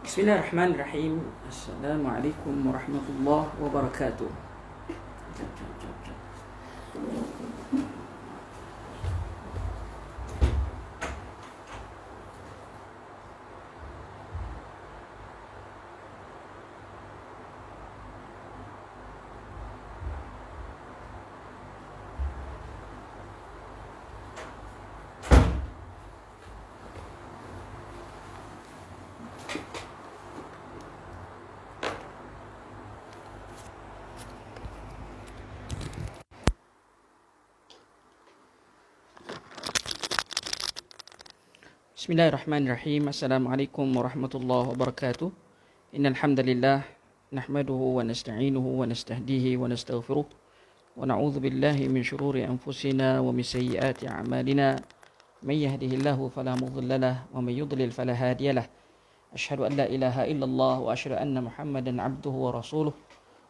Bismillahirrahmanirrahim. Assalamualaikum warahmatullahi wabarakatuh. Bismillahirrahmanirrahim. Assalamualaikum warahmatullahi wabarakatuh. Innal hamdalillah nahmaduhu wa nasta'inuhu wa nastahdihi wa nastaghfiruh wa na'udzu billahi min shururi anfusina wa min sayyiati a'malina. May yahdihillahu fala mudilla lahu wa may yudlil fala hadiya lahu. Asyhadu an la ilaha illallah wa asyhadu anna Muhammadan 'abduhu wa rasuluh.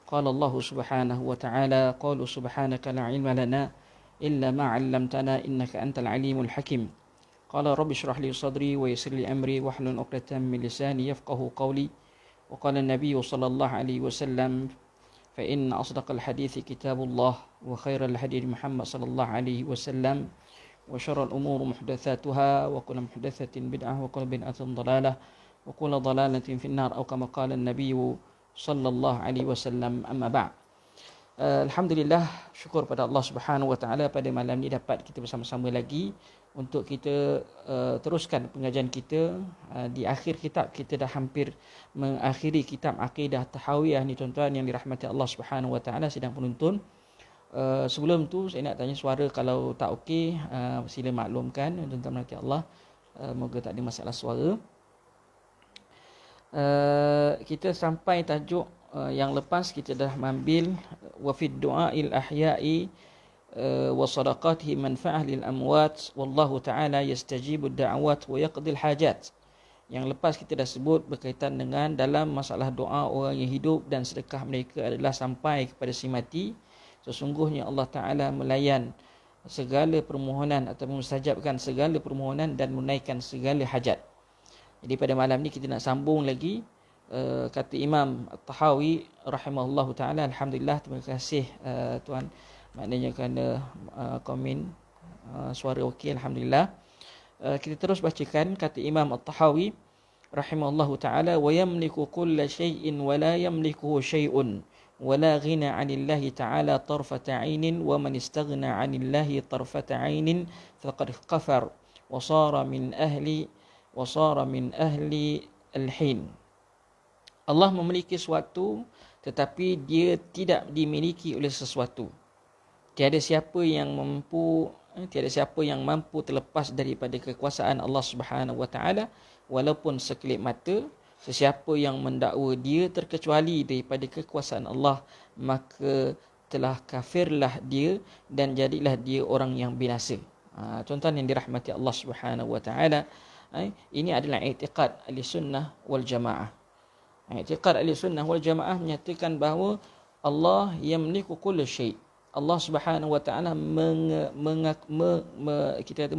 Qala Allah subhanahu wa ta'ala, qalu subhanaka la 'ilma lana illa ma 'allamtana innaka antal alimul hakim. Qala rabbi shrah li sadri wa yassir li amri wahlul 'uqdatam min lisani yafqahu qawli. Wa qala an-nabiy sallallahu alaihi wasallam fa inna asdaqal hadithi kitabullah wa khairal hadi Muhammad sallallahu alaihi wasallam wa syarrul umuri muhdatsatuha wa kullu muhdatsatin bid'ah wa kullu bid'atin dhalalah wa kullu dhalalatin finnar atau kama qala an-nabiy sallallahu alaihi wasallam. Amma ba'd. Alhamdulillah, syukur pada Allah Subhanahu wa taala, pada malam ni dapat kita bersama-sama lagi untuk kita teruskan pengajian kita. Di akhir kitab kita dah hampir mengakhiri kitab Aqidah Tahawiyah ni tuan-tuan yang dirahmati Allah Subhanahu wa taala sidang penonton. Sebelum tu saya nak tanya suara, kalau tak okey sila maklumkan tuan-tuan merahmati Allah. Moga tak ada masalah suara. Kita sampai tajuk yang lepas kita dah mengambil wa fid du'ail ahya'i wa sadaqatihi manfa'ah lil amwat wallahu ta'ala yastajibu ad-da'awat wa yaqdil hajat. Yang lepas kita dah sebut berkaitan dengan dalam masalah doa orang yang hidup dan sedekah mereka adalah sampai kepada si mati. Sesungguhnya Allah Ta'ala melayan segala permohonan atau mustajabkan segala permohonan dan menunaikan segala hajat. Jadi pada malam ni kita nak sambung lagi kata Imam At-Tahawi rahimahullahu taala. Alhamdulillah, terima kasih tuan, maknanya kerana komen suara okey, alhamdulillah. Kita terus bacakan kata Imam At-Tahawi rahimahullahu taala, wa yamliku kulla shay'in wa la yamlikuhu shay'un wa la ghina 'anillahi ta'ala tarfata 'ainin wa man istaghna 'anillahi tarfata 'ainin faqad kafar wa sara min ahli al-hin. Allah memiliki sesuatu tetapi dia tidak dimiliki oleh sesuatu. Tiada siapa yang mampu terlepas daripada kekuasaan Allah Subhanahu wa taala walaupun sekelip mata. Sesiapa yang mendakwa dia terkecuali daripada kekuasaan Allah, maka telah kafirlah dia dan jadilah dia orang yang binasa. Tuan-tuan yang dirahmati Allah Subhanahu wa taala, ini adalah i'tiqad Ahlussunnah wal Jamaah. I'tiqad Ahlussunnah wal Jamaah menyatakan bahawa Allah yamliku kull syai'. Allah Subhanahu wa taala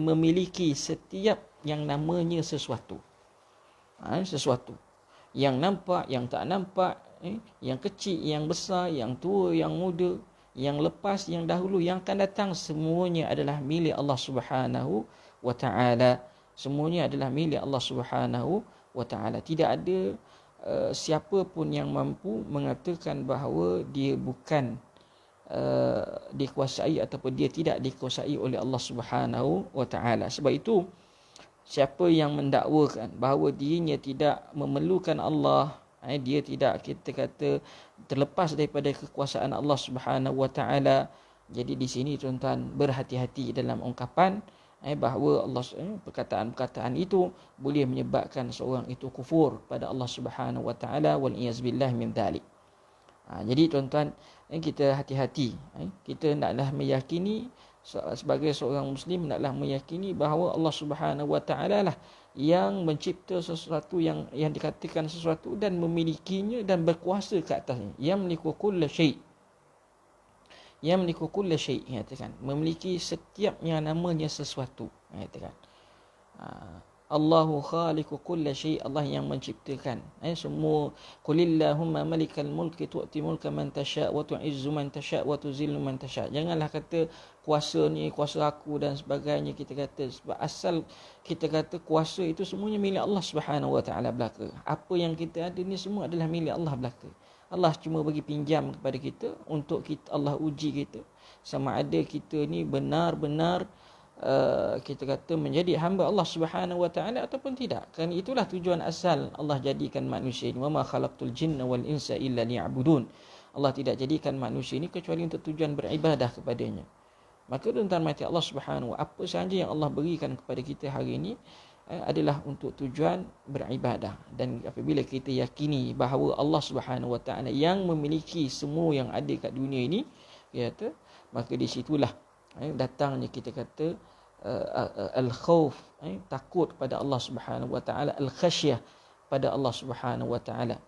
memiliki setiap yang namanya sesuatu. Sesuatu yang nampak, yang tak nampak, yang kecil, yang besar, yang tua, yang muda, yang lepas, yang dahulu, yang akan datang, semuanya adalah milik Allah Subhanahu wa taala. Semuanya adalah milik Allah Subhanahu wa taala. Tidak ada siapa pun yang mampu mengatakan bahawa dia bukan dikuasai ataupun dia tidak dikuasai oleh Allah Subhanahu wa taala. Sebab itu siapa yang mendakwakan bahawa dirinya tidak memerlukan Allah, dia tidak, kita kata, terlepas daripada kekuasaan Allah Subhanahu wa taala. Jadi di sini tuan-tuan berhati-hati dalam ungkapan bahawa Allah, perkataan-perkataan itu boleh menyebabkan seorang itu kufur pada Allah Subhanahu wa taala, wal iyaz billah min dzalik. Jadi tuan-tuan, kita hati-hati. Kita hendaklah meyakini, sebagai seorang muslim hendaklah meyakini bahawa Allah Subhanahu wa taala lah yang mencipta sesuatu yang dikatakan sesuatu dan memilikinya dan berkuasa ke atasnya. Yamliku kulla syai'. Yamliku kulla syai', katakan, memiliki setiap yang namanya sesuatu, katakan. Allahu khaliqu kulli syai', Allah yang menciptakan semua. Qulillahumma malikal mulki tu'ti mulka man tasha' wa tu'izzu man tasha' wa tuzillu man tasha'. Janganlah kata kuasa ni kuasa aku dan sebagainya, kita kata, sebab asal kita kata kuasa itu semuanya milik Allah Subhanahu wa taala belaka. Apa yang kita ada ni semua adalah milik Allah belaka. Allah cuma bagi pinjam kepada kita untuk kita, Allah uji kita sama ada kita ni benar-benar kita kata menjadi hamba Allah Subhanahu wa taala ataupun tidak. Kerana itulah tujuan asal Allah jadikan manusia ini. Wa ma khalaqtul jinna wal insa illa liya'budun. Allah tidak jadikan manusia ini kecuali untuk tujuan beribadah kepadanya. Maka tuan-tuan mati Allah Subhanahu wa, apa sahaja yang Allah berikan kepada kita hari ini adalah untuk tujuan beribadah. Dan apabila kita yakini bahawa Allah Subhanahu wa taala yang memiliki semua yang ada kat dunia ini, kata, maka di situlah datangnya kita kata al-khauf, takut pada Allah Subhanahu wa taala, al-khasyah pada Allah Subhanahu wa taala.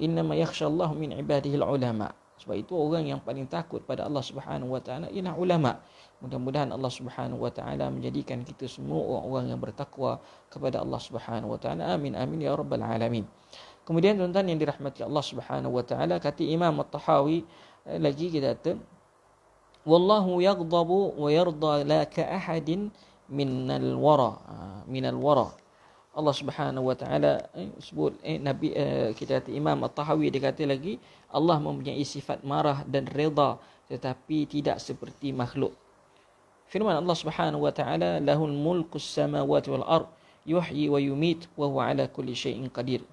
Innama yakhshallahu min ibadihi al-ulama. Sebab itu orang yang paling takut pada Allah Subhanahu wa taala ialah ulama. Mudah-mudahan Allah Subhanahu wa taala menjadikan kita semua orang-orang yang bertakwa kepada Allah Subhanahu wa taala. Amin amin ya rabbal alamin. Kemudian tuan-tuan yang dirahmati Allah Subhanahu wa taala, kata Imam At-Tahawi lagi, kita kata wallahu yaghdabu wa yarda la ka ahadin minal wara. Allah Subhanahu wa taala sebut Nabi kita kata Imam At-Tahawi, dia kata lagi Allah mempunyai sifat marah dan redha tetapi tidak seperti makhluk. Firman Allah Subhanahu wa taala, lahul mulkus samawati wal ard yuhyi wa yumit wa huwa ala kulli syai'in qadir.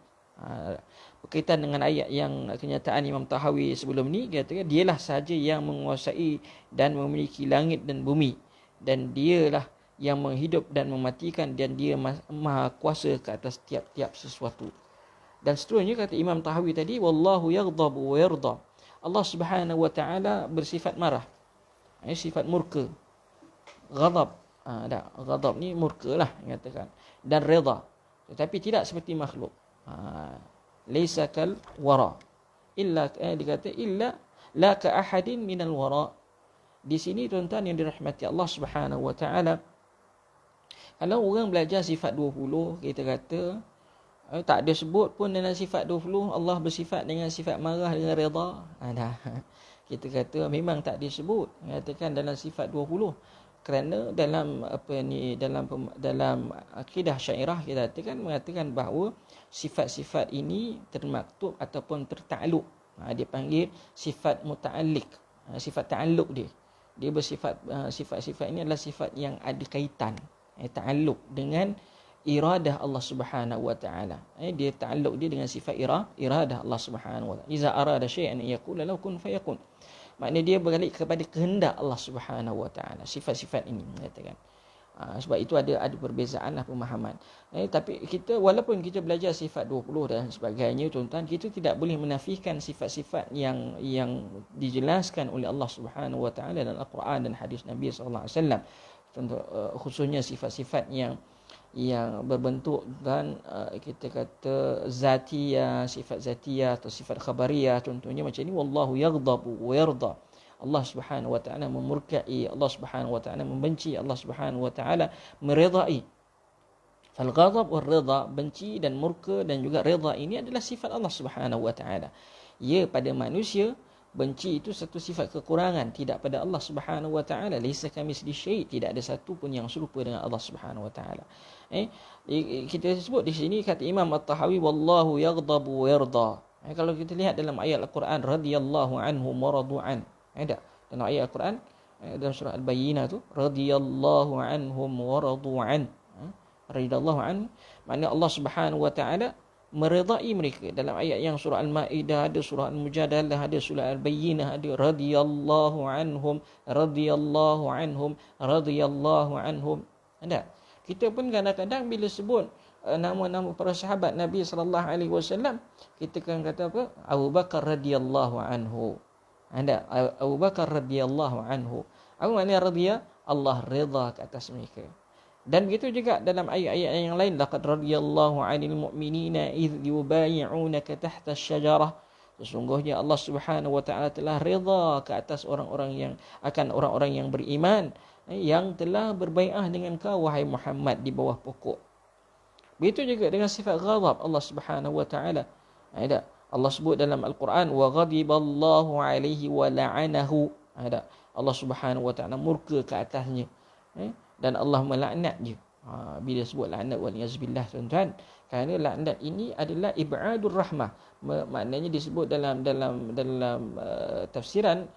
Berkaitan dengan ayat yang kenyataan Imam Tahawi sebelum ni, kata dialah sahaja yang menguasai dan memiliki langit dan bumi, dan dialah yang menghidup dan mematikan, dan dia maha kuasa ke atas tiap-tiap sesuatu. Dan seterusnya kata Imam Tahawi tadi, wallahu yaghdabu wa yarda. Allah Subhanahu wa taala bersifat marah, sifat murka. Ghadab, ghadab ni murka lah katakan, dan redha, tetapi tidak seperti makhluk. Laisa kal wara illa, dikata illa la ka ahadin minal wara. Di sini tuan-tuan yang dirahmati Allah Subhanahu wa taala, kalau orang belajar sifat 20, kita kata tak ada sebut pun dalam sifat 20 Allah bersifat dengan sifat marah dengan redha. Kita kata memang tak disebut, katakan dalam sifat 20. Kerana dalam dalam akidah Syairah kita mengatakan bahawa sifat-sifat ini termaktub ataupun tertakluk. Dia panggil sifat muta'alliq. Sifat ta'alluq dia bersifat, sifat-sifat ini adalah sifat yang ada kaitan, ta'alluq dengan iradah Allah Subhanahu wa taala. Dia ta'alluq dia dengan sifat iradah Allah Subhanahu wa taala. Iza arada syai'an yaqulu lahu kun fayakun. Maknanya dia berbalik kepada kehendak Allah Subhanahu wa taala, sifat-sifat ini mengatakan. Sebab itu ada perbezaanlah pemahaman. Tapi kita, walaupun kita belajar sifat 20 dan sebagainya, tuan-tuan, kita tidak boleh menafikan sifat-sifat yang dijelaskan oleh Allah Subhanahu wa taala dalam Al-Quran dan hadis Nabi sallallahu alaihi wasallam. Khususnya sifat-sifat yang berbentuk dan kita kata zatiyah, sifat zatiyah atau sifat khabariyah, contohnya macam ni, wallahu yaghdabu wa yarda. Allah Subhanahu wa taala memurkai, Allah Subhanahu wa taala membenci, Allah Subhanahu wa taala meridai. Fal ghadab wal ridha, benci dan murka dan juga redha, ini adalah sifat Allah Subhanahu wa taala. Ya, pada manusia benci itu satu sifat kekurangan, tidak pada Allah Subhanahu wa taala. Laisa kamitsli syai', tidak ada satu pun yang serupa dengan Allah Subhanahu wa taala. Kita sebut di sini kata Imam At-Tahawi, wallahu yaghdabu wa yarda. Kalau kita lihat dalam ayat Al-Quran, radhiyallahu anhum wa radu'an. Ada dalam ayat Al-Quran dalam surah Al-Bayyinah tu, radhiyallahu anhum wa radu'an. Radhiyallahu anhu maknanya Allah Subhanahu wa taala meridai mereka. Dalam ayat yang surah Al-Maidah ada, surah Al-Mujadalah ada, surah Al-Bayyinah ada, radhiyallahu anhum, radhiyallahu anhum, radhiyallahu anhum. Ada. Kita pun kadang-kadang bila sebut nama-nama para sahabat Nabi sallallahu alaihi wasallam, kita kan kata apa? Abu Bakar radhiyallahu anhu. Ada Abu Bakar radhiyallahu anhu. Apa makna radhiya? Allah redha ke atas mereka. Dan begitu juga dalam ayat-ayat yang lain, laqad radhiyallahu 'anil mu'minina idh yubayyi'unaka tahta asy-syajarah. Sesungguhnya Allah Subhanahu wa taala telah redha ke atas orang-orang yang beriman yang telah berbai'ah dengan kau wahai Muhammad di bawah pokok. Begitu juga dengan sifat ghadab Allah Subhanahu wa taala. Ada Allah sebut dalam Al-Quran, wa ghadiballahu alaihi wa la'anahu. Ada Allah Subhanahu wa taala murka ke atasnya. Dan Allah melaknat dia. Bila sebut laknat wal yazbillah tuan-tuan, kerana laknat ini adalah ibadur rahmah. Maknanya disebut dalam tafsiran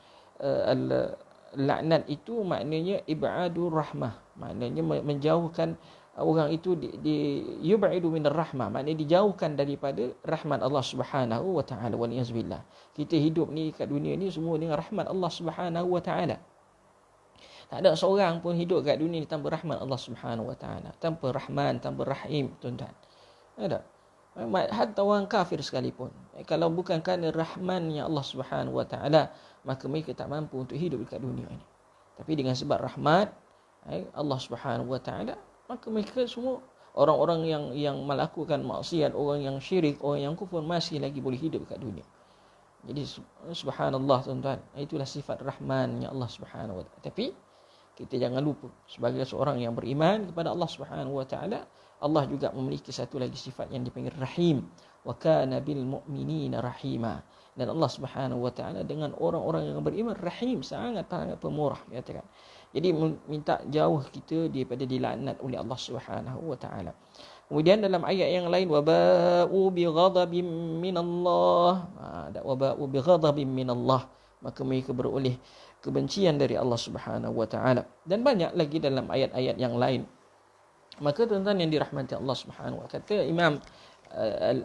laknat itu maknanya ibadur rahmah. Maknanya menjauhkan orang itu yub'idu minar rahmah, maknanya dijauhkan daripada rahmat Allah Subhanahu wa taala. Wal yazbillah. Kita hidup ni kat dunia ni semua dengan rahmat Allah Subhanahu wa taala. Tak ada seorang pun hidup kat dunia ni tanpa rahmat Allah Subhanahu wa taala, tanpa Rahman, tanpa Rahim, tuan-tuan. Ada. Hatta orang kafir sekalipun, kalau bukan kerana rahmannya Allah Subhanahu wa taala, maka mereka tak mampu untuk hidup dekat dunia ini. Tapi dengan sebab rahmat Allah Subhanahu wa taala, maka mereka semua orang-orang yang melakukan maksiat, orang yang syirik, orang yang kufur masih lagi boleh hidup dekat dunia. Jadi subhanallah tuan-tuan, itulah sifat rahmannya Allah Subhanahu wa taala. Tapi kita jangan lupa, sebagai seorang yang beriman kepada Allah Subhanahu wa taala, Allah juga memiliki satu lagi sifat yang dipanggil Rahim. Wa kana bil mu'minina rahima. Dan Allah Subhanahu wa taala dengan orang-orang yang beriman Rahim, sangat pemurah, katakan. Jadi minta jauh kita daripada dilaknat oleh Allah Subhanahu wa taala. Kemudian dalam ayat yang lain, waba'u bi ghadabin minallah. Waba'u bi ghadabin minallah, maka mereka beroleh kebencian dari Allah Subhanahu wa taala. Dan banyak lagi dalam ayat-ayat yang lain. Maka tuan-tuan yang dirahmati Allah Subhanahu wa taala, kata Imam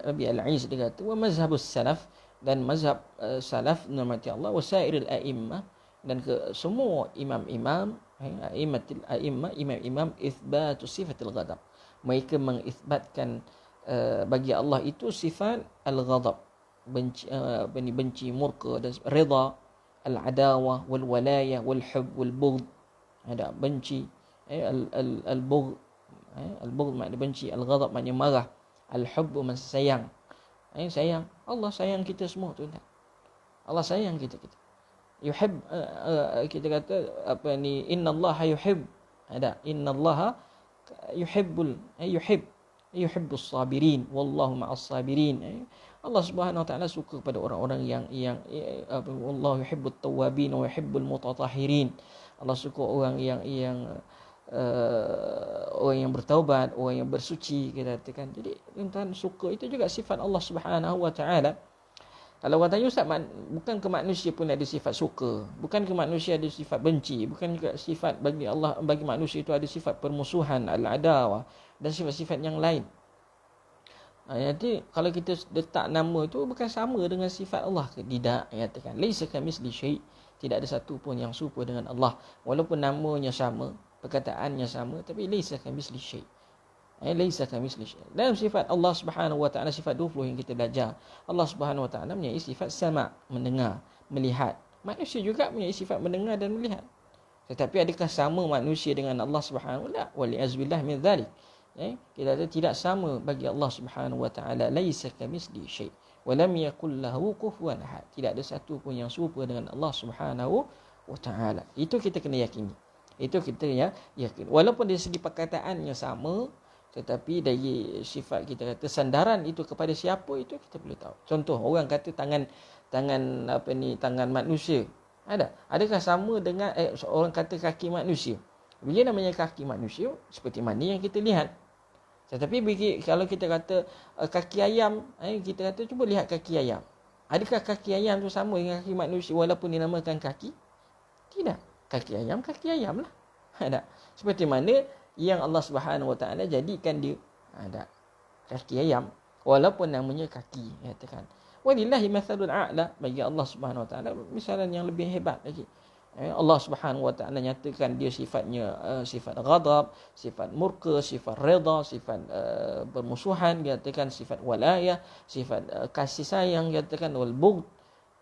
Abi Al-Iz, dia kata wa mazhabus salaf, dan mazhab salaf dirahmati Allah, wasairil a'immah, dan ke semua imam-imam, imam-imam itsbatu sifatil ghadab. Mereka mengisbatkan bagi Allah itu sifat al-ghadab, benci, murka, dan rida, al-adawah wal walayah wal hub wal bughd. Ada benci, al-bughd, al-bughd makna benci, al-ghadab makna marah, al-hub makna sayang. Sayang, Allah sayang kita semua tuan-tuan. Allah sayang kita. Yuhib, kita kata apa ni, innallaha yuhib. Ada innallaha yuhibbus sabirin wallahu ma'as sabirin. Allah Subhanahu wa taala suka kepada orang-orang yang wallahu yuhibbut tawwabin wa yuhibbul mutatahhirin. Allah suka orang yang orang yang bertaubat, orang yang bersuci, kita katakan. Jadi tuan-tuan, suka itu juga sifat Allah Subhanahu wa taala. Kalau orang tanya, Ustaz, bukan ke manusia pun ada sifat suka, bukan ke manusia ada sifat benci, bukan juga sifat bagi Allah, bagi manusia itu ada sifat permusuhan, al-adawah, dan sifat-sifat yang lain. Jadi kalau kita letak nama itu, bukan sama dengan sifat Allah ke? Tidak, katakan laisa kamitsli syai', tidak ada satu pun yang serupa dengan Allah. Walaupun namanya sama, perkataannya sama, tapi laisa kamitsli syai'. Laisa kamitsli syai'. Dalam sifat Allah Subhanahu wa taala, sifat 20 yang kita belajar, Allah Subhanahu wa taala mempunyai sifat sama', mendengar, melihat. Manusia juga mempunyai sifat mendengar dan melihat. Tetapi adakah sama manusia dengan Allah Subhanahu wa taala? Wal azbillah min dzalik. Kita tidak sama bagi Allah Subhanahu wa taala. Laisa kamitsli syai'. Wa lam yakul lahu kufuwan ahad. Tidak ada satu pun yang serupa dengan Allah Subhanahu wa taala. Itu kita kena yakini. Itu kita yakin. Walaupun dari segi perkataannya sama, tetapi dari sifat kita kata sandaran itu kepada siapa, itu kita perlu tahu. Contoh, orang kata tangan manusia. Adakah sama dengan orang kata kaki manusia? Bila namanya kaki manusia, seperti mana yang kita lihat. Tetapi kalau kita kata kaki ayam, kita kata cuba lihat kaki ayam. Adakah kaki ayam tu sama dengan kaki manusia walaupun dinamakan kaki? Tidak. Kaki ayam lah. Ada. Seperti mana yang Allah Subhanahu wa taala jadikan dia ada kaki ayam walaupun namanya kaki, katakan. Walillahi mathalul a'la, bagi Allah Subhanahu wa taala misalan yang lebih hebat lagi. Allah Subhanahu wa taala nyatakan dia sifatnya sifat ghadab, sifat murka, sifat redha, sifat bermusuhan, katakan sifat walayah, sifat kasih sayang, katakan wal bughd.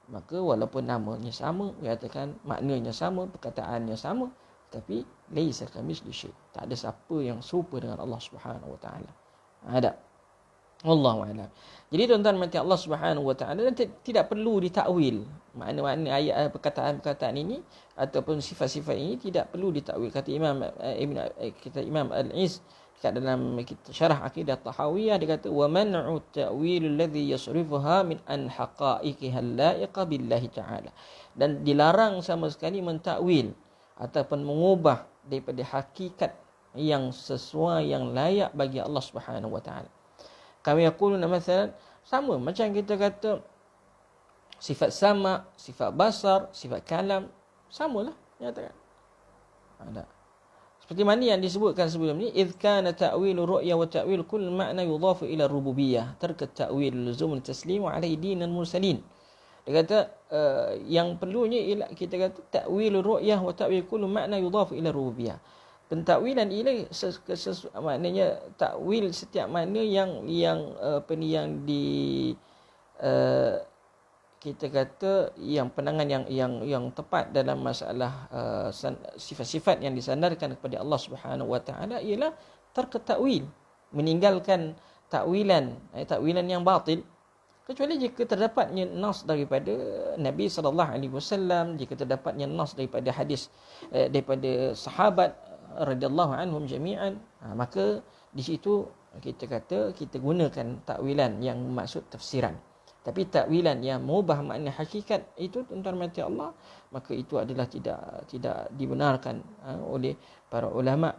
Maka walaupun namanya sama, katakan maknanya sama, perkataannya sama, tapi laisa kamitsli syai'. Tak ada siapa yang serupa dengan Allah Subhanahu wa taala. Ada. Wallahu a'lam. Jadi tuan-tuan mati Allah Subhanahu wa taala, dan tidak perlu ditakwil. Makna-makna ayat perkataan-perkataan ini ataupun sifat-sifat ini tidak perlu ditakwil. Kata Imam Al-Iz, kat dalam syarah akidah Tahawiyah dia kata wa man'u ta'wil alladhi yasrifuha min an haqa'iqiha la'iqa billahi ta'ala, dan dilarang sama sekali mentakwil ataupun mengubah daripada hakikat yang sesuai yang layak bagi Allah Subhanahu wa taala. Kami yaquluna masalan, sama macam kita kata sifat sama, sifat basar, sifat kalam, samalah nyatakan. Ada. Seperti mana yang disebutkan sebelum ni, idh kana ta'wilu ru'ya wa ta'wil kull ma'na yudhafu ila rububiyyah tarka ta'wil luzum taslim wa alaihi dinal mursalin. Dia kata yang perlunya ialah kita kata ta'wil ru'yah wa ta'wil kull ma'na yudhafu ila rububiyyah. Pentakwilan ialah maknanya takwil setiap makna yang kita kata yang penangan yang tepat dalam masalah sifat-sifat yang disandarkan kepada Allah Subhanahu wa taala ialah tark takwil, meninggalkan takwilan yang batil, kecuali jika terdapatnya nas daripada Nabi sallallahu alaihi wasallam, jika terdapatnya nas daripada hadis daripada sahabat radhiyallahu anhum jami'an, maka di situ kita kata kita gunakan takwilan yang maksud tafsiran. Tapi takwilan yang mengubah makna hakikat itu, tuan-tuan mati Allah, maka itu adalah tidak dibenarkan oleh para ulama,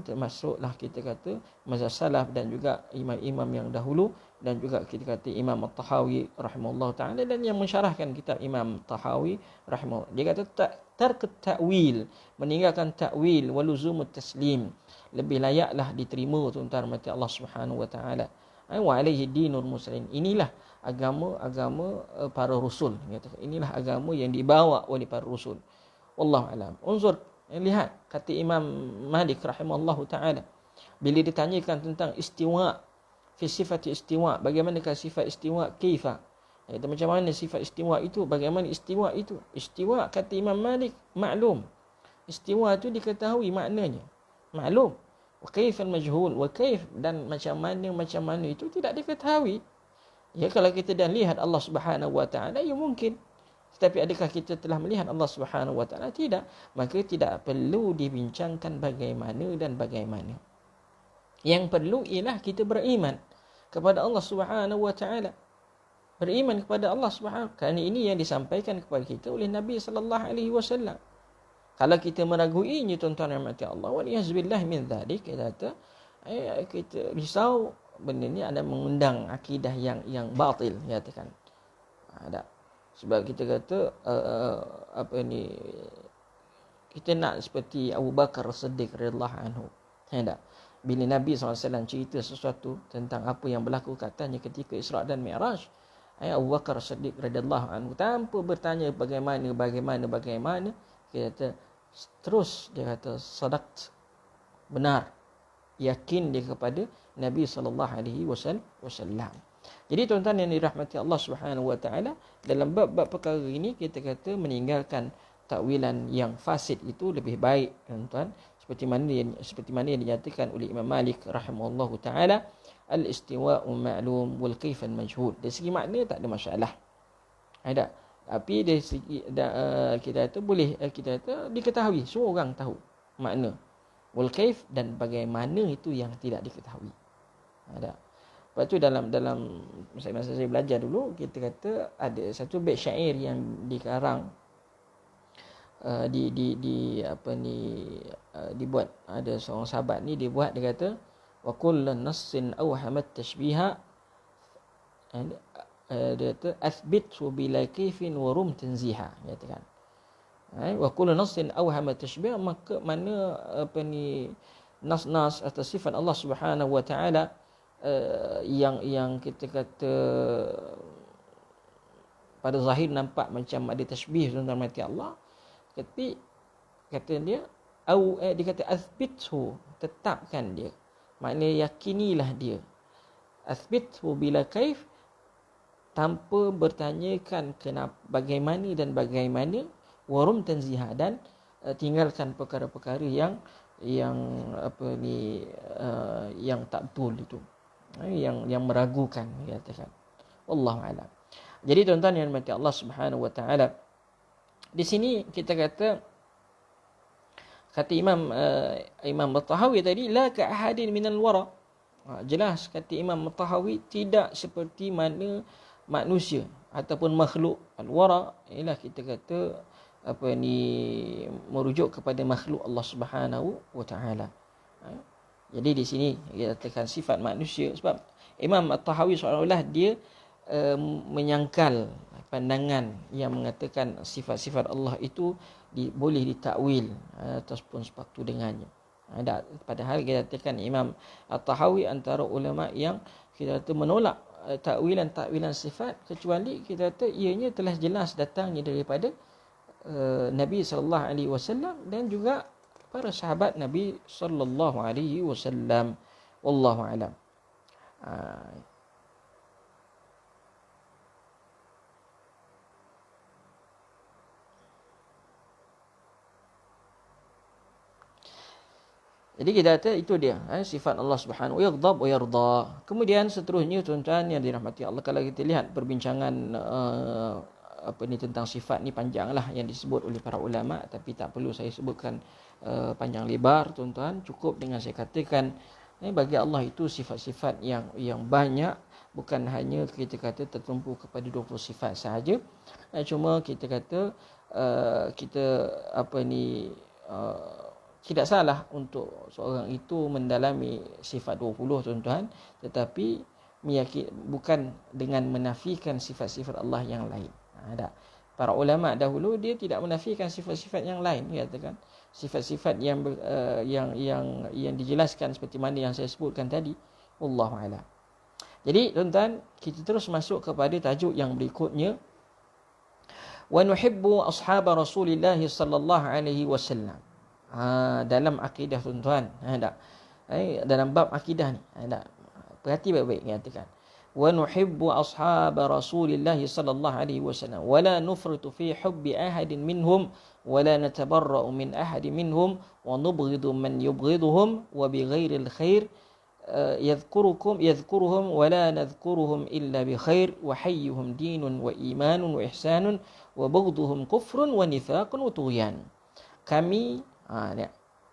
termasuklah kita kata mazhab salaf dan juga imam-imam yang dahulu, dan juga kita kata Imam At-Tahawi rahimahullah taala, dan yang mensyarahkan kitab Imam Tahawi rahimahullah. Dia kata tark ta'wil, meninggalkan takwil, waluzumut taslim, lebih layaklah diterima, tuan-tuan mati Allah Subhanahu wa taala. Wa alaihi dinul mursalin, inilah agama para rasul. Inilah agama yang dibawa oleh para rasul. Wallahu alam. Unzur, lihat kata Imam Malik rahimahullahu taala bila ditanyakan tentang istiwa, fi sifat istiwa, bagaimanakah sifat istiwa, kaifa, iaitu macam mana sifat istiwa itu, bagaimana istiwa itu. Istiwa kata Imam Malik maklum, istiwa itu diketahui maknanya, maklum. Wa kaifan majhul, wa kaif, dan macam mana itu tidak diketahui. Ya, kalau kita dah lihat Allah Subhanahu wa taala, ya mungkin. Tetapi adakah kita telah melihat Allah Subhanahu wa taala? Tidak. Maka tidak perlu dibincangkan bagaimana dan bagaimana. Yang perlu ialah kita beriman kepada Allah Subhanahu wa taala. Beriman kepada Allah Subhanahu, kerana ini yang disampaikan kepada kita oleh Nabi sallallahu alaihi wasallam. Kalau kita meraguinya, tuan-tuan yang mati Allah, waliyazbillah min dzalik, kita risau benda ni ada mengundang akidah yang batil, nyatakan. Ada. Sebab kita kata kita nak seperti Abu Bakar As-Siddiq radhiyallahu anhu. Tak? Bila Nabi SAW cerita sesuatu tentang apa yang berlaku katanya ketika Isra dan Mi'raj, Abu Bakar As-Siddiq radhiyallahu anhu tanpa bertanya bagaimana, dia kata terus, dia kata sadaqt, benar, yakin dia kepada Nabi sallallahu alaihi wasallam. Jadi tuan-tuan yang dirahmati Allah Subhanahu wa taala, dalam bab perkara ini kita kata meninggalkan takwilan yang fasid itu lebih baik, tuan-tuan, seperti mana yang dinyatakan oleh Imam Malik rahimahullahu taala, al-istiwa'u ma'lum wal kaifan majhul. Dari segi makna tak ada masalah. Ada. Tapi dari segi kita kata boleh kita kata diketahui, semua orang tahu makna. Wal kaif, dan bagaimana itu yang tidak diketahui. Ada. Lepas tu dalam masa saya belajar dulu, kita kata ada satu bait syair yang dikarang dibuat, ada seorang sahabat ni dibuat, dia kata wa kullu nassin awhamat tashbiha, dia kata athbithu bila kaifin wa rum tanziha, katakan wa kullu nassin awhamat tashbiha, maka mana nas-nas atau sifat Allah Subhanahu wa taala yang kita kata pada zahir nampak macam ada tashbih tentang mati Allah, tapi kata dia dia kata athbithu, tetapkan dia, maknanya yakinilah dia, athbithu bila kaif, tanpa bertanyakan kenapa, bagaimana dan bagaimana, warum tanziha, dan tinggalkan perkara-perkara yang tak betul itu, yang meragukan, katakan. Wallahu a'lam. Jadi tuan-tuan yang dirahmati Allah Subhanahu wa taala, di sini kita kata Kata Imam At-Tahawi tadi, la ka ahadin minal wara. Jelas kata Imam At-Tahawi, tidak seperti mana manusia ataupun makhluk. Al-wara ialah kita kata merujuk kepada makhluk Allah Subhanahu wa taala. Jadi di sini kita katakan sifat manusia, sebab Imam At-Tahawi seolah-olah dia menyangkal pandangan yang mengatakan sifat-sifat Allah itu boleh ditakwil ataupun sepatu dengannya. Padahal kita katakan Imam At-Tahawi antara ulama yang kita kata menolak takwilan sifat, kecuali kita kata ianya telah jelas datangnya daripada Nabi sallallahu alaihi wasallam dan juga para sahabat Nabi sallallahu alaihi wasallam. Wallahu alam. Jadi kita kata itu dia sifat Allah Subhanahu wa yaghdab wa yarda. Kemudian seterusnya tuan-tuan yang dirahmati Allah, kalau kita lihat perbincangan tentang sifat ni panjanglah yang disebut oleh para ulama, tapi tak perlu saya sebutkan panjang lebar tuan-tuan. Cukup dengan saya katakan bagi Allah itu sifat-sifat yang banyak, bukan hanya kita kata tertumpu kepada 20 sifat sahaja. Cuma kita kata tidak salah untuk seorang itu mendalami sifat 20 tuan-tuan, tetapi bukan dengan menafikan sifat-sifat Allah yang lain. Para ulama dahulu dia tidak menafikan sifat-sifat yang lain, dia katakan sifat-sifat yang dijelaskan seperti mana yang saya sebutkan tadi. Wallahu a'lam. Jadi tuan-tuan, kita terus masuk kepada tajuk yang berikutnya. Wa nuhibbu ashab Rasulillah sallallahu alaihi wasallam. Dalam akidah tuan-tuan, dalam bab akidah ni, perhati baik-baik dia katakan. ونحب أصحاب رسول الله صلى الله عليه وسلم ولا نفرط في حب أحد منهم ولا نتبرأ من أحد منهم ونبغض من يبغضهم وبغير الخير يذكرهم ولا نذكرهم إلا بخير وحيهم دين وإيمان وإحسان وبغضهم كفر ونفاق وطغيان. Kami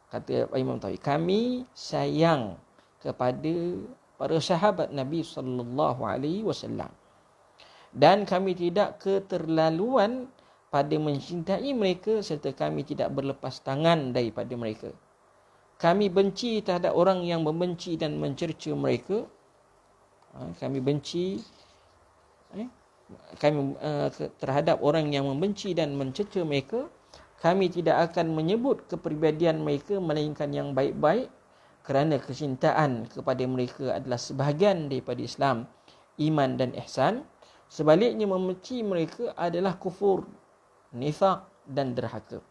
kata Imam Tawi, kami sayang kepada para sahabat Nabi sallallahu alaihi wasallam dan kami tidak keterlaluan pada mencintai mereka, serta kami tidak berlepas tangan daripada mereka. Kami benci terhadap orang yang membenci dan mencerca mereka. Kami benci terhadap orang yang membenci dan mencerca mereka. Kami tidak akan menyebut kepribadian mereka melainkan yang baik-baik, kerana kecintaan kepada mereka adalah sebahagian daripada Islam, iman dan ihsan. Sebaliknya membenci mereka adalah kufur, nifaq dan derhaka.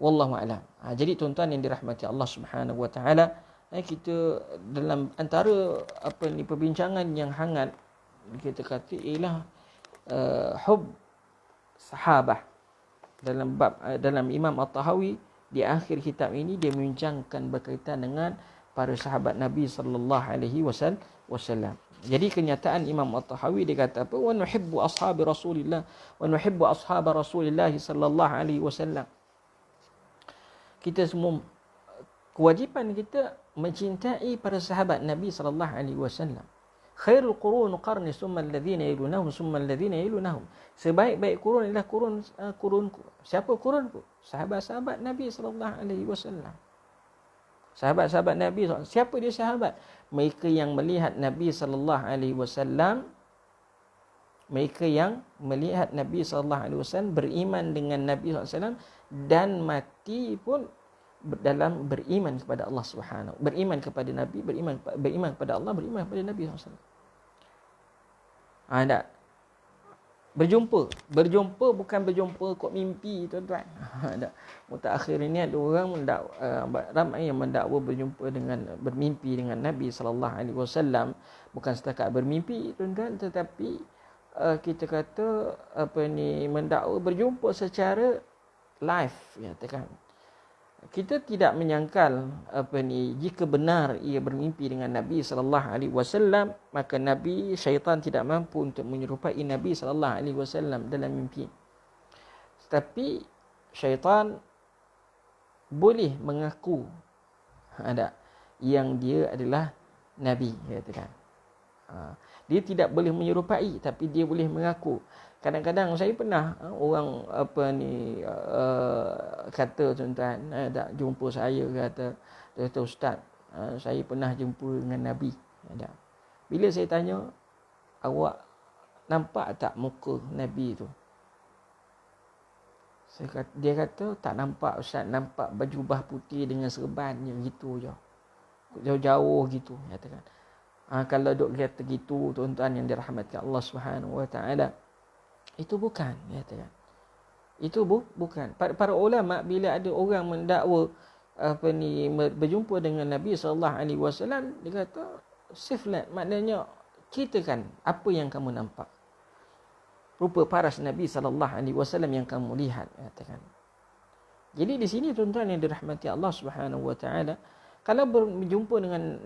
Wallahu a'lam. Jadi tuan-tuan yang dirahmati Allah Subhanahu wa taala, kita dalam antara perbincangan yang hangat kita kata ialah hub sahabah. Dalam Imam At-Tahawi di akhir kitab ini dia membincangkan berkaitan dengan para sahabat Nabi sallallahu alaihi wasallam. Jadi kenyataan Imam At-Tahawi dia kata apa? Wa nuhibbu ashabi Rasulillah wa nuhibbu ashab Rasulillah sallallahu alaihi wasallam. Kita semua kewajipan kita mencintai para sahabat Nabi sallallahu alaihi wasallam. Khairul qurun qarni summa alladhina yalunahum summa alladhina yalunahum. Sebaik-baik kurun ialah kurunku. Siapa kurunku? Sahabat-sahabat Nabi sallallahu alaihi wasallam. Sahabat-sahabat Nabi, siapa dia sahabat? Mereka yang melihat Nabi sallallahu alaihi wasallam, mereka yang melihat Nabi sallallahu alaihi wasallam, beriman dengan Nabi sallallahu alaihi wasallam dan mati pun dalam beriman kepada Allah Subhanahu, beriman kepada Nabi, beriman kepada Allah, beriman kepada Nabi sallallahu alaihi wasallam. Berjumpa bukan berjumpa kok mimpi tuan-tuan. Mutakhir ini ada orang ramai yang mendakwa bermimpi dengan Nabi sallallahu alaihi wasallam, bukan setakat bermimpi tuan-tuan, tetapi kita kata mendakwa berjumpa secara live, ya katakan. Kita tidak menyangkal jika benar ia bermimpi dengan Nabi sallallahu alaihi wasallam, maka syaitan tidak mampu untuk menyerupai Nabi sallallahu alaihi wasallam dalam mimpi. Tetapi syaitan boleh mengaku ada yang dia adalah Nabi, katakan. Dia tidak boleh menyerupai, tapi dia boleh mengaku. Kadang-kadang saya pernah orang kata tuan-tuan, tak jumpa saya, kata ustaz, saya pernah jumpa dengan Nabi. Bila saya tanya, awak nampak tak muka Nabi tu? Dia kata tak nampak ustaz, nampak baju bah putih dengan serbannya gitu je, jauh-jauh gitu, katakan. Kalau duk kata gitu tuan-tuan yang dirahmati Allah Subhanahu Wa Taala, itu bukan, katakan. Itu bukan. Para ulama bila ada orang mendakwa berjumpa dengan Nabi sallallahu alaihi wasallam, dia kata siflat, maknanya ceritakan apa yang kamu nampak, rupa paras Nabi sallallahu alaihi wasallam yang kamu lihat, katakan. Jadi di sini tuan-tuan yang dirahmati Allah Subhanahu Wa Taala, kalau berjumpa dengan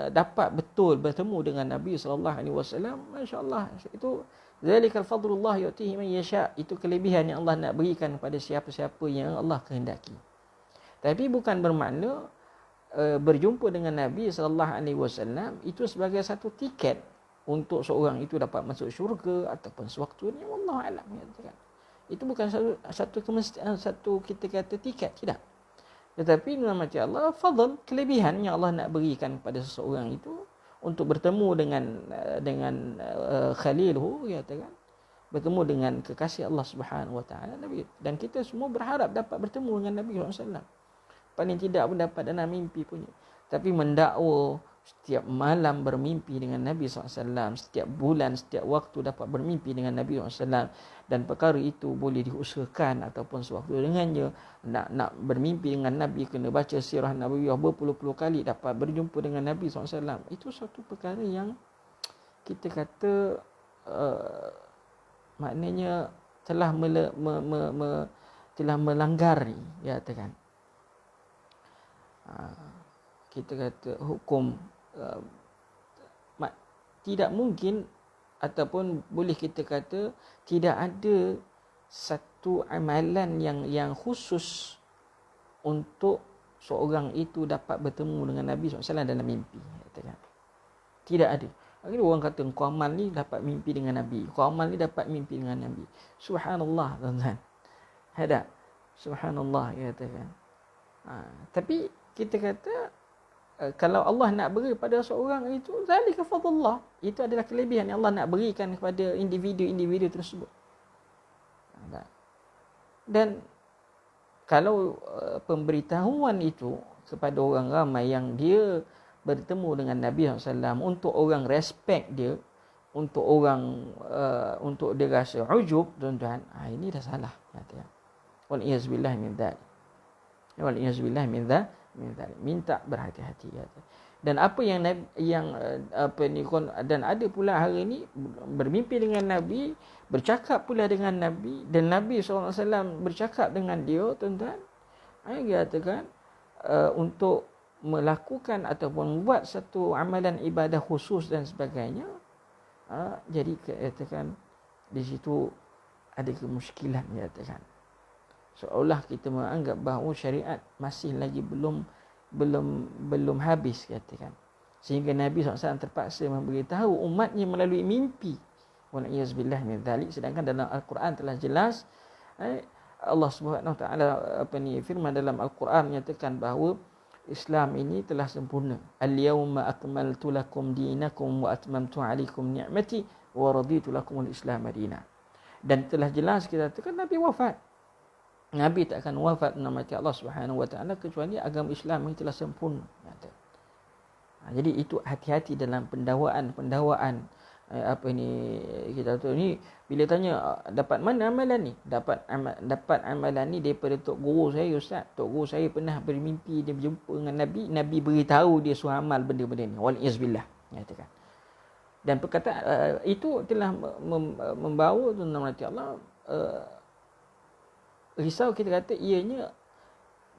dapat betul bertemu dengan Nabi sallallahu alaihi wasallam, masya-Allah, itu zalikal fadlullah yu'tihi man yasha, itu kelebihan yang Allah nak berikan kepada siapa-siapa yang Allah kehendaki. Tapi bukan bermakna berjumpa dengan Nabi sallallahu alaihi wasallam itu sebagai satu tiket untuk seorang itu dapat masuk syurga ataupun sewaktu ni, wallahu alam, katakan. Itu bukan satu kita kata tiket, tidak. Tetapi nama Allah, fadl, kelebihan yang Allah nak berikan kepada seseorang itu untuk bertemu dengan khalilhu, katakan, bertemu dengan kekasih Allah Subhanahu Wa Taala, Nabi. Dan kita semua berharap dapat bertemu dengan Nabi SAW. Paling tidak pun dapat dalam mimpi punya. Tapi mendakwa setiap malam bermimpi dengan Nabi SAW, setiap bulan, setiap waktu dapat bermimpi dengan Nabi SAW, dan perkara itu boleh diusahakan ataupun sewaktu dengannya, nak bermimpi dengan Nabi, kena baca sirah Nabawiyah berpuluh-puluh kali dapat berjumpa dengan Nabi SAW. Itu satu perkara yang kita kata maknanya telah telah melanggari, ya, katakan. Kita kata hukum tidak mungkin, ataupun boleh kita kata tidak ada satu amalan yang khusus untuk seorang itu dapat bertemu dengan Nabi SAW dalam mimpi, katakan. Tidak ada. Ada orang kata kau amal ni dapat mimpi dengan Nabi, kau amal ni dapat mimpi dengan Nabi. Subhanallah, tuan-tuan. Ada. Subhanallah, katakan. Tapi kita kata kalau Allah nak beri pada seorang itu, zalika fadlullah, itu adalah kelebihan yang Allah nak berikan kepada individu-individu tersebut. Dan kalau pemberitahuan itu kepada orang ramai yang dia bertemu dengan Nabi SAW, untuk orang respect dia, untuk orang untuk dia rasa ujub, tuan-tuan, ini dah salah, kata. Wal iyazbillah min dzalik. Wal iyazbillah min dzalik. Minta berhati-hati, kata. Dan apa yang dan ada pula hari ini bermimpi dengan Nabi, bercakap pula dengan Nabi, dan Nabi SAW bercakap dengan dia, tuan-tuan. Dia katakan untuk melakukan ataupun membuat satu amalan ibadah khusus dan sebagainya. Jadi katakan di situ ada kemusykilan, katakan. Seolah kita menganggap bahawa syariat masih lagi belum habis, katakan. Sehingga Nabi SAW terpaksa memberitahu umatnya melalui mimpi. Wal'iyazbillah min dzalik. Sedangkan dalam Al-Quran telah jelas, Allah Subhanahu Wa Taala firman dalam Al-Quran menyatakan bahawa Islam ini telah sempurna. Al-yawma akmaltu lakum dinakum wa atmamtu alaikum ni'mati wa raditu lakum al-Islam madina. Dan telah jelas kita katakan Nabi wafat. Nabi tak akan wafat namanya Allah Subhanahu Wa Taala kecuali agama Islam ini telah sempurna. Jadi itu hati-hati dalam pendawaan kita tahu ni, bila tanya dapat mana amalan ni, dapat amalan ni daripada tok guru saya, ustaz. Tok guru saya pernah bermimpi dia berjumpa dengan Nabi beritahu dia suruh amal benda-benda ni, wal izbillah, katakan. Dan perkataan itu telah membawa nama Allah risau, kita kata ianya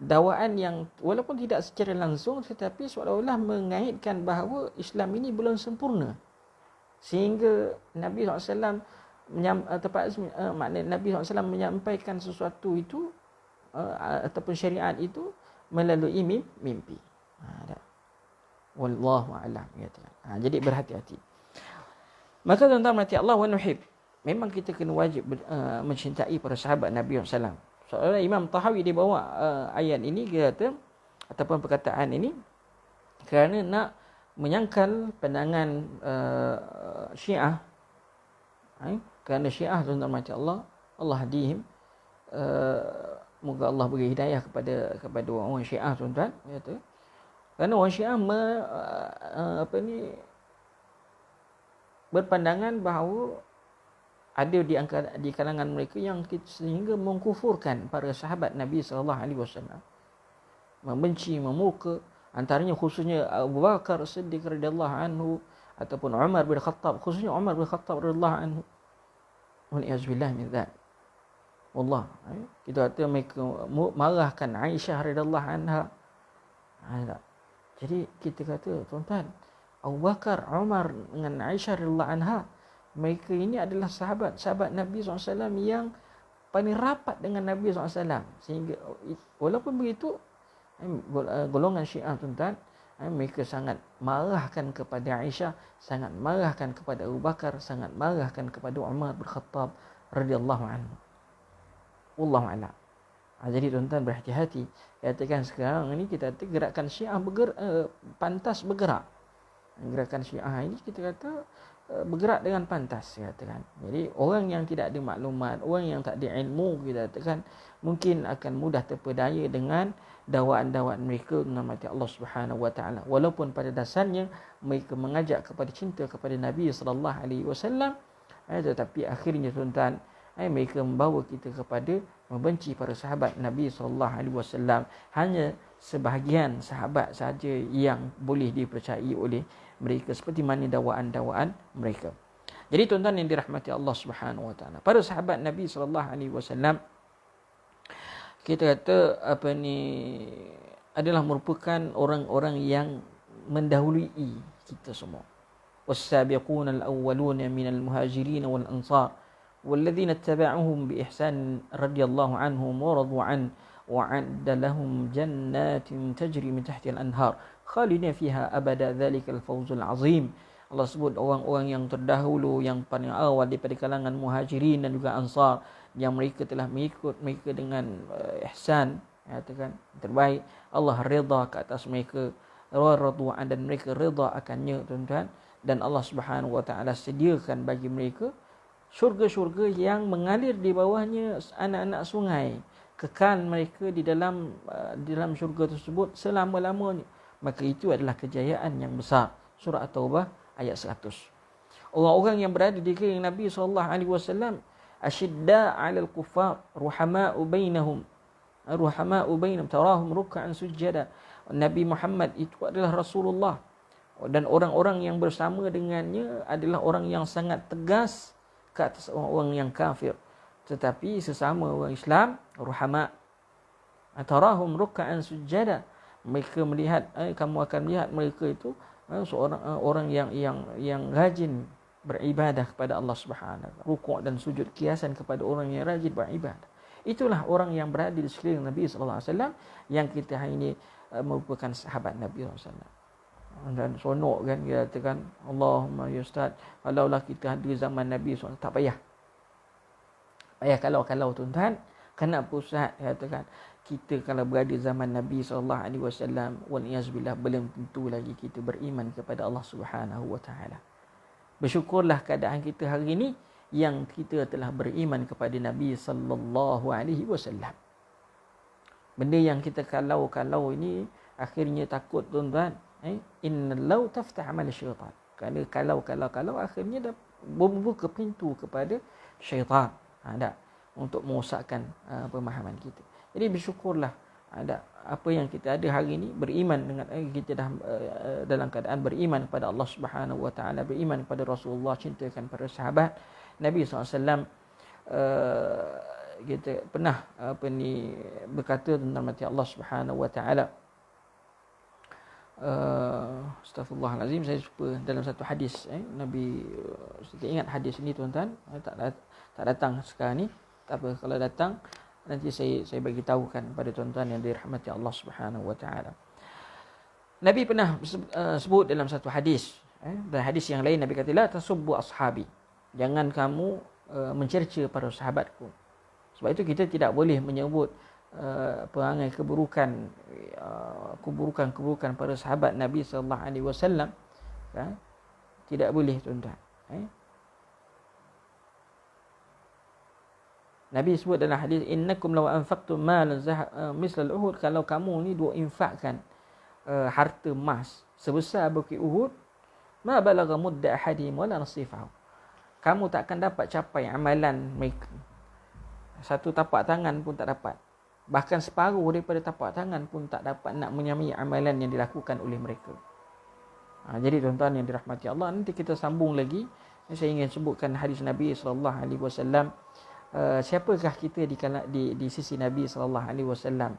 dakwaan yang walaupun tidak secara langsung tetapi seolah-olah mengaitkan bahawa Islam ini belum sempurna, sehingga Nabi SAW Nabi SAW menyampaikan sesuatu itu ataupun syariat itu melalui mimpi. Wallahu a'lam. Jadi berhati-hati. Maka tuan-tuan mati Allah wa nuhib. Memang kita kena wajib mencintai para sahabat Nabi SAW. Soalnya Imam Tahawi dia bawa ayat ini, dia kata, ataupun perkataan ini, kerana nak menyangkal pandangan Syiah. Kerana Syiah tuan-tuan mati Allah hadihim. Moga Allah beri hidayah kepada orang Syiah tuan-tuan. Kata, kerana orang Syiah berpandangan bahawa ada di kalangan mereka yang sehingga mengkufurkan para sahabat Nabi sallallahu alaihi wasallam, membenci, memuka, antaranya khususnya Abu Bakar Siddiq radhiyallahu anhu ataupun Umar bin Khattab, khususnya Umar bin Khattab radhiyallahu anhu. Waliyazbillah min dzalik. Wallah, kita kata mereka marahkan Aisyah radhiyallahu anha. Jadi kita kata tuan-tuan, Abu Bakar, Umar dengan Aisyah radhiyallahu anha, mereka ini adalah sahabat Nabi SAW yang paling rapat dengan Nabi SAW. Sehingga walaupun begitu, golongan Syiah tuan-tuan, mereka sangat marahkan kepada Aisyah, sangat marahkan kepada Abu Bakar, sangat marahkan kepada Umar bin Khattab radhiyallahu anhu. Wallahu a'lam. Jadi tuan-tuan berhati-hati. Katakan sekarang ini kita kata gerakan Syiah pantas bergerak. Gerakan Syiah ini kita kata bergerak dengan pantas, katakan. Jadi orang yang tidak ada maklumat, orang yang tak ada ilmu, kita katakan, mungkin akan mudah terpedaya dengan dakwaan-dakwaan mereka nama Allah Subhanahu wa taala. Walaupun pada dasarnya mereka mengajak kepada cinta kepada Nabi sallallahu alaihi wasallam, tetapi akhirnya tuan-tuan, mereka membawa kita kepada membenci para sahabat Nabi sallallahu alaihi wasallam. Hanya sebahagian sahabat saja yang boleh dipercayai oleh mereka, seperti mana dakwaan-dakwaan mereka. Jadi tuan-tuan yang dirahmati Allah Subhanahu wa taala, para sahabat Nabi sallallahu alaihi wasallam, kita kata adalah merupakan orang-orang yang mendahului kita semua. Was-sabiquna al-awwaluna minal muhajirin wal ansar walladzina ittaba'uhum bi ihsan radhiyallahu anhum wa radu an وَعَدَّ لَهُمْ جَنَّاتٍ تَجْرِي مِنْ تَحْتِهَا الْأَنْهَارُ خَالِدِينَ فِيهَا أَبَدًا ذَلِكَ الْفَوْزُ الْعَظِيمُ. Allah sebut orang-orang yang terdahulu, yang paling awal daripada kalangan muhajirin dan juga ansar, yang mereka telah mengikut mereka dengan ihsan, katakan terbaik. Allah redha ke atas mereka, radwan, dan mereka redha akannya tuan-tuan. Dan Allah Subhanahu wa taala sediakan bagi mereka syurga-syurga yang mengalir di bawahnya anak-anak sungai. Kekal mereka di dalam syurga tersebut selama-lamanya. Maka itu adalah kejayaan yang besar. Surah At-Taubah ayat 100. Orang-orang yang berada di keliling Nabi SAW, asyidda 'alal kuffar, ruhama'u bainahum, tarahum ruk'an sujada. Nabi Muhammad itu adalah Rasulullah, dan orang-orang yang bersama dengannya adalah orang yang sangat tegas ke atas orang-orang yang kafir. Tetapi sesama orang Islam, ruhama, tarahum ruk'an sujada. Mereka melihat, kamu akan melihat mereka itu seorang orang yang rajin beribadah kepada Allah Subhanahu wa taala, rukuk dan sujud, kiasan kepada orang yang rajin beribadah. Itulah orang yang berada di sekeliling Nabi sallallahu alaihi wasallam, yang kita hari ini merupakan sahabat Nabi sallallahu alaihi wasallam. Dan sonok kan, dia katakan, Allahumma ya Ustaz, kalaulah kita ada zaman Nabi SAW, tak payah kalau tuan-tuan. Kenapa Ustaz katakan kita kalau berada zaman Nabi SAW, waliyazbillah, belum tentu lagi kita beriman kepada Allah Subhanahu wa taala. Bersyukurlah keadaan kita hari ini yang kita telah beriman kepada Nabi sallallahu alaihi wasallam. Benda yang kita kalau ini akhirnya takut tuan-tuan, innal taftah amal syaitan. Kerana kalau akhirnya dah membuka pintu kepada syaitan, untuk merosakkan pemahaman kita. Jadi bersyukurlah ada apa yang kita ada hari ini, beriman dengan kita dah dalam keadaan beriman kepada Allah Subhanahu wa taala, beriman kepada Rasulullah, cintakan para sahabat Nabi SAW. Kita pernah berkata tentang mati Allah Subhanahu wa taala, astaghfirullahalazim, saya lupa dalam satu hadis, Nabi, saya ingat hadis ini tuan-tuan, tak datang sekarang ni, tak apa, kalau datang nanti saya bagi tahukan pada tuan-tuan yang dirahmati Allah Subhanahu wa taala. Nabi pernah sebut dalam satu hadis, dan hadis yang lain Nabi kata, la tasubbu ashabi. Jangan kamu mencerca para sahabatku. Sebab itu kita tidak boleh menyebut perangai keburukan para sahabat Nabi sallallahu alaihi wasallam. Tidak boleh, tuan-tuan. Nabi sebut dalam hadis, innakum law anfaqtum malan misal al-uhud, kalau kamu ni duk infakkan harta emas sebesar bukit Uhud, ma balagha mudda ahadihim wala nasifahu, kamu tak akan dapat capai amalan mereka. Satu tapak tangan pun tak dapat. Bahkan separuh daripada tapak tangan pun tak dapat nak menyamai amalan yang dilakukan oleh mereka. Jadi tuan-tuan yang dirahmati Allah, nanti kita sambung lagi. Saya ingin sebutkan hadis Nabi sallallahu alaihi wasallam. Siapakah kita di sisi Nabi sallallahu alaihi wasallam?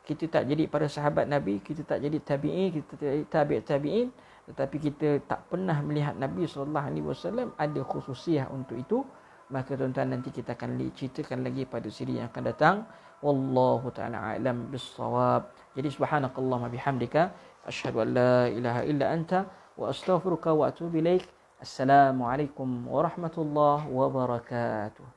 Kita tak jadi para sahabat Nabi, kita tak jadi tabi'in, kita tak jadi tabi'in, tetapi kita tak pernah melihat Nabi sallallahu alaihi wasallam, ada khususiah untuk itu. Maka tuan-tuan, nanti kita akan ceritakan lagi pada siri yang akan datang. Wallahu ta'ala a'lam bis-shawab. Jadi subhanakallahumma bihamdika asyhadu an la ilaha illa anta wa astaghfiruka wa atubu ilaik. Assalamualaikum warahmatullahi wabarakatuh.